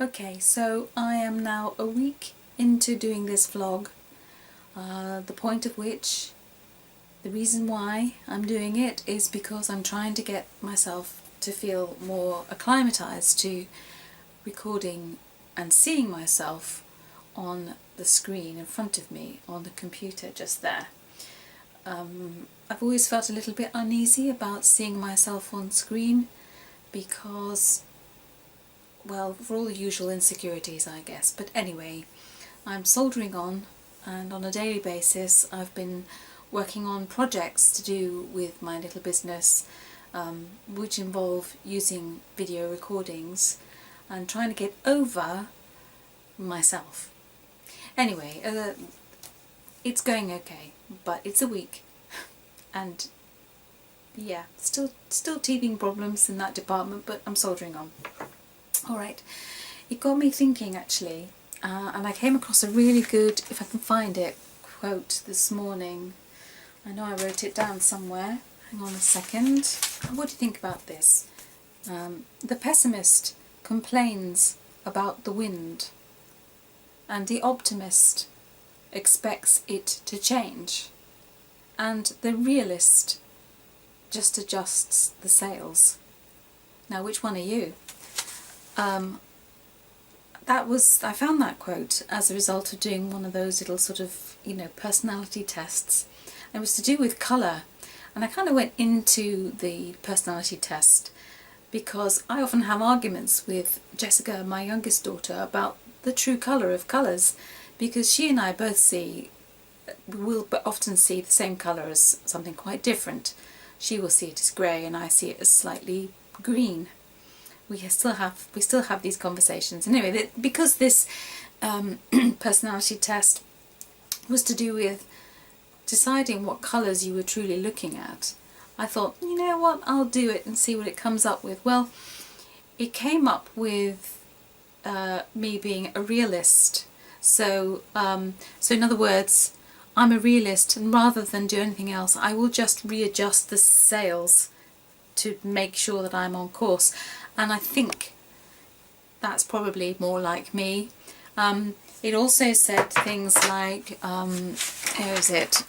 Okay, so I am now a week into doing this vlog, the point of which, the reason why I'm doing it is because I'm trying to get myself to feel more acclimatized to recording and seeing myself on the screen in front of me on the computer just there. I've always felt a little bit uneasy about seeing myself on screen because, well, for all the usual insecurities, I guess. But anyway, I'm soldering on, and on a daily basis I've been working on projects to do with my little business, which involve using video recordings and trying to get over myself. Anyway, it's going okay, but it's a week, and yeah, still teething problems in that department, but I'm soldering on. Alright, it got me thinking actually, and I came across a really good, if I can find it, quote this morning. I know I wrote it down somewhere. Hang on a second. What do you think about this? The pessimist complains about the wind, and the optimist expects it to change, and the realist just adjusts the sails. Now, which one are you? I found that quote as a result of doing one of those little sort of, personality tests. It was to do with colour, and I kind of went into the personality test because I often have arguments with Jessica, my youngest daughter, about the true colour of colours, because she and I both will often see the same colour as something quite different. She will see it as grey and I see it as slightly green. We still have these conversations. Anyway, because this personality test was to do with deciding what colours you were truly looking at, I thought, you know what, I'll do it and see what it comes up with. Well, it came up with me being a realist. So in other words, I'm a realist, and rather than do anything else, I will just readjust the sails to make sure that I'm on course. And I think that's probably more like me. It also said things like, where is it?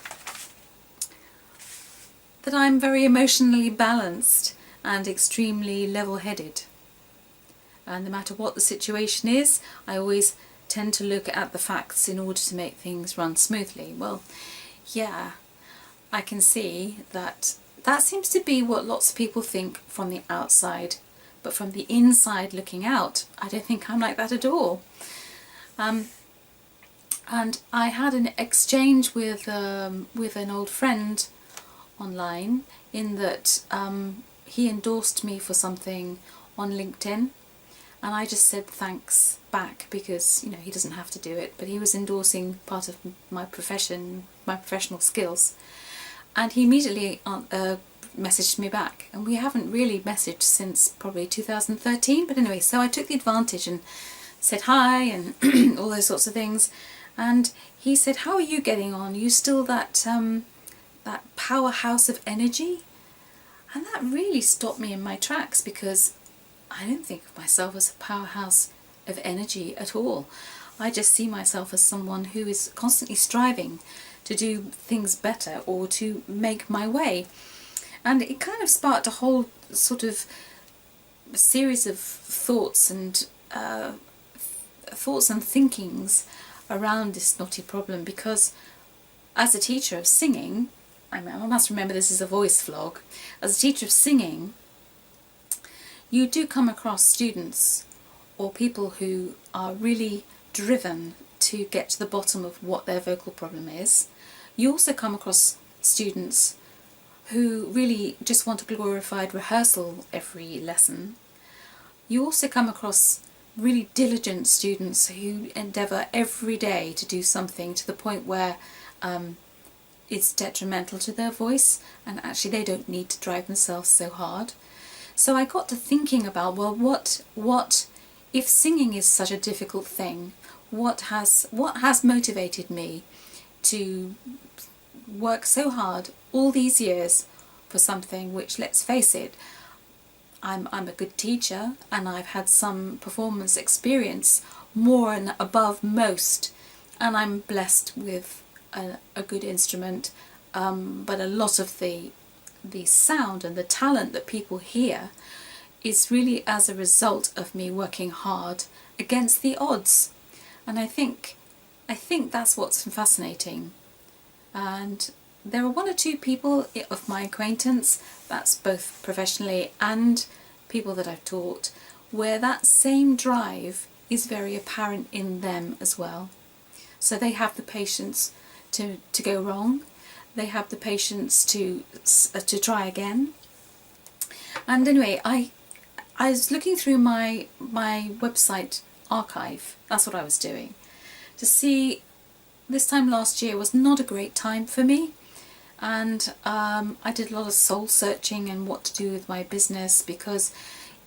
That I'm very emotionally balanced and extremely level-headed. And no matter what the situation is, I always tend to look at the facts in order to make things run smoothly. Well, yeah, I can see that seems to be what lots of people think from the outside, but from the inside looking out, I don't think I'm like that at all. And I had an exchange with an old friend online, in that he endorsed me for something on LinkedIn, and I just said thanks back because, he doesn't have to do it, but he was endorsing part of my profession, my professional skills, and he immediately messaged me back, and we haven't really messaged since probably 2013, but anyway, so I took the advantage and said hi and all those sorts of things, and he said, how are you getting on? Are you still that powerhouse of energy? And that really stopped me in my tracks, because I don't think of myself as a powerhouse of energy at all. I just see myself as someone who is constantly striving to do things better or to make my way. And it kind of sparked a whole sort of series of thoughts and thinkings around this knotty problem, because as a teacher of singing, I must remember this is a voice vlog, as a teacher of singing, you do come across students or people who are really driven to get to the bottom of what their vocal problem is. You also come across students who really just want a glorified rehearsal every lesson. You also come across really diligent students who endeavour every day to do something to the point where it's detrimental to their voice, and actually they don't need to drive themselves so hard. So I got to thinking about, well, what if singing is such a difficult thing, what has motivated me to work so hard all these years for something which, let's face it, I'm a good teacher and I've had some performance experience, more and above most, and I'm blessed with a good instrument, but a lot of the sound and the talent that people hear is really as a result of me working hard against the odds. And I think that's what's fascinating. And there are one or two people of my acquaintance, that's both professionally and people that I've taught, where that same drive is very apparent in them as well. So they have the patience to go wrong, they have the patience to try again. And anyway, I was looking through my website archive, that's what I was doing, to see. This time last year was not a great time for me, and I did a lot of soul searching and what to do with my business, because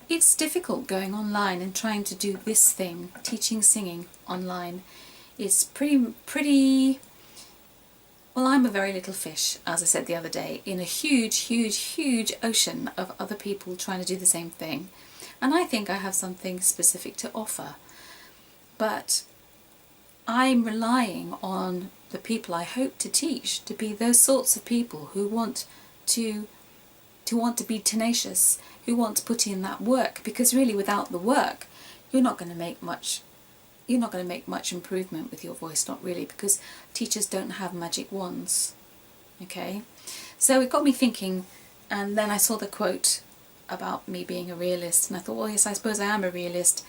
it's difficult going online and trying to do this thing, teaching singing online. It's pretty well, I'm a very little fish, as I said the other day, in a huge ocean of other people trying to do the same thing, and I think I have something specific to offer, but I'm relying on the people I hope to teach to be those sorts of people who want to be tenacious, who want to put in that work, because really without the work you're not going to make much improvement with your voice, not really, because teachers don't have magic wands. Okay, so it got me thinking, and then I saw the quote about me being a realist, and I thought, well, yes, I suppose I am a realist,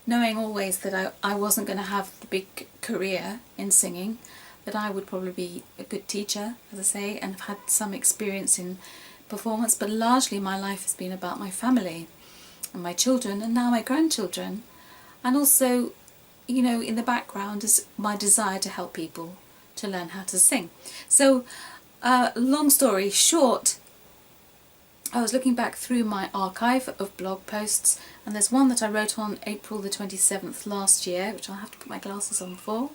knowing always that I wasn't going to have the big career in singing, that I would probably be a good teacher, as I say, and have had some experience in performance, but largely my life has been about my family and my children and now my grandchildren, and also, you know, in the background is my desire to help people to learn how to sing. So long story short, I was looking back through my archive of blog posts, and there's one that I wrote on April the 27th last year, which I'll have to put my glasses on for.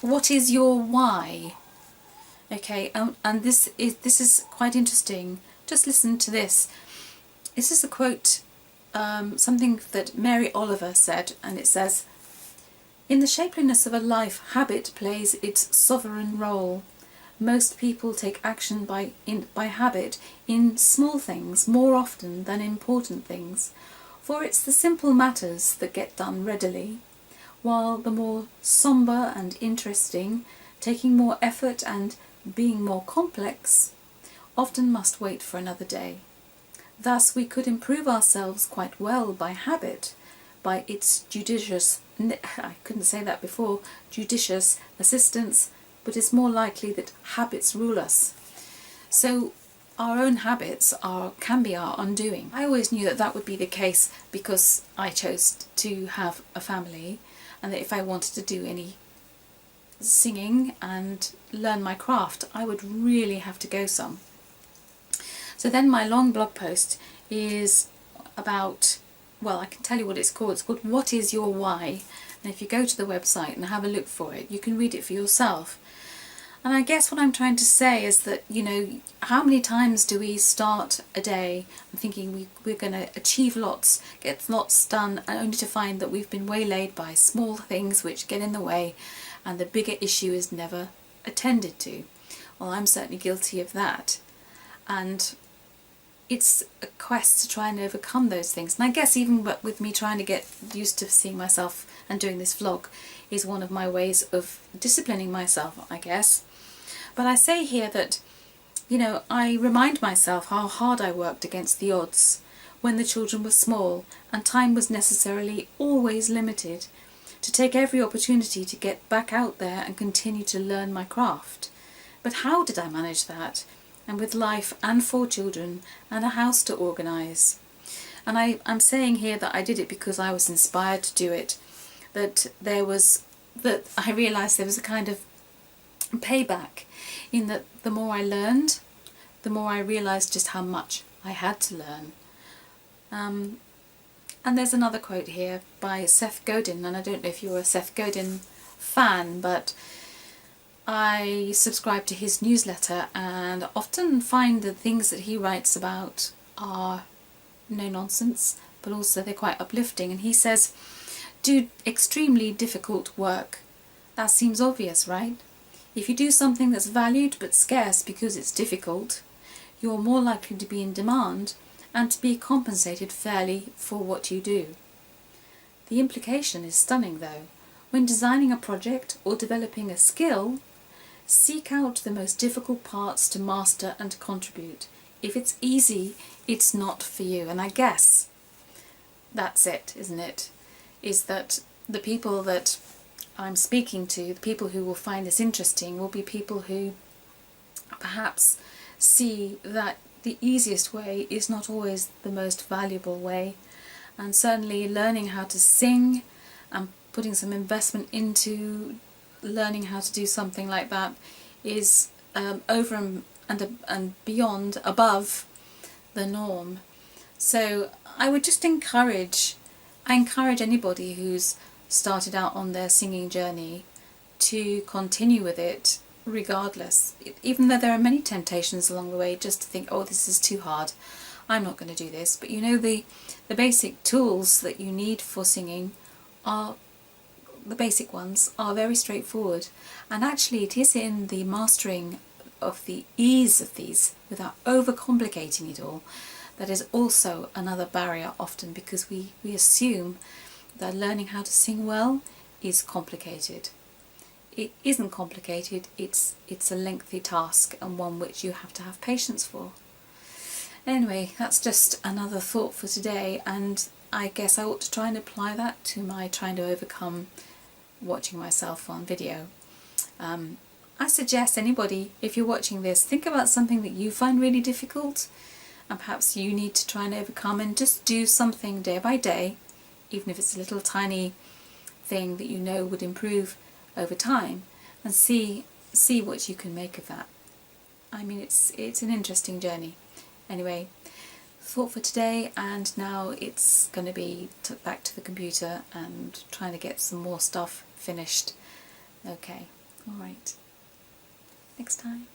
What is your why? Okay, and this is quite interesting. Just listen to this. This is a quote, something that Mary Oliver said, and it says, "In the shapeliness of a life, habit plays its sovereign role. Most people take action by habit in small things more often than important things, for it's the simple matters that get done readily, while the more sombre and interesting, taking more effort and being more complex, often must wait for another day. Thus we could improve ourselves quite well by habit, by its judicious assistance, but it's more likely that habits rule us." So our own habits can be our undoing. I always knew that would be the case because I chose to have a family, and that if I wanted to do any singing and learn my craft, I would really have to go some. So then my long blog post is about, well, I can tell you what it's called. It's called "What is Your Why?" And if you go to the website and have a look for it, you can read it for yourself. And I guess what I'm trying to say is that, you know, how many times do we start a day thinking we're going to achieve lots, get lots done, and only to find that we've been waylaid by small things which get in the way, and the bigger issue is never attended to. Well, I'm certainly guilty of that. And it's a quest to try and overcome those things. And I guess even with me trying to get used to seeing myself and doing this vlog is one of my ways of disciplining myself, I guess. But I say here that, you know, I remind myself how hard I worked against the odds when the children were small and time was necessarily always limited, to take every opportunity to get back out there and continue to learn my craft. But how did I manage that? And with life and 4 children and a house to organise. And I'm saying here that I did it because I was inspired to do it, that I realised there was a kind of payback in that the more I learned, the more I realised just how much I had to learn. And there's another quote here by Seth Godin, and I don't know if you're a Seth Godin fan, but I subscribe to his newsletter and often find the things that he writes about are no nonsense, but also they're quite uplifting. And he says, do extremely difficult work. That seems obvious, right? If you do something that's valued but scarce because it's difficult, you're more likely to be in demand and to be compensated fairly for what you do. The implication is stunning though. When designing a project or developing a skill, seek out the most difficult parts to master and contribute. If it's easy, it's not for you. And I guess that's it, isn't it? Is that the people that I'm speaking to, the people who will find this interesting, will be people who perhaps see that the easiest way is not always the most valuable way. And certainly learning how to sing and putting some investment into learning how to do something like that is over and beyond, above the norm. So I would just encourage anybody who's started out on their singing journey to continue with it regardless, even though there are many temptations along the way just to think, oh, this is too hard, I'm not going to do this. But you know, the basic tools that you need for singing are, the basic ones are very straightforward, and actually it is in the mastering of the ease of these without overcomplicating it all that is also another barrier often, because we assume that learning how to sing well is complicated. It isn't complicated, it's a lengthy task, and one which you have to have patience for. Anyway, that's just another thought for today, and I guess I ought to try and apply that to my trying to overcome watching myself on video. I suggest anybody, if you're watching this, think about something that you find really difficult and perhaps you need to try and overcome, and just do something day by day, even if it's a little tiny thing that you know would improve over time, and see what you can make of that. I mean, it's an interesting journey. Anyway, thought for today, and now it's going to be back to the computer and trying to get some more stuff finished. Okay, alright. Next time.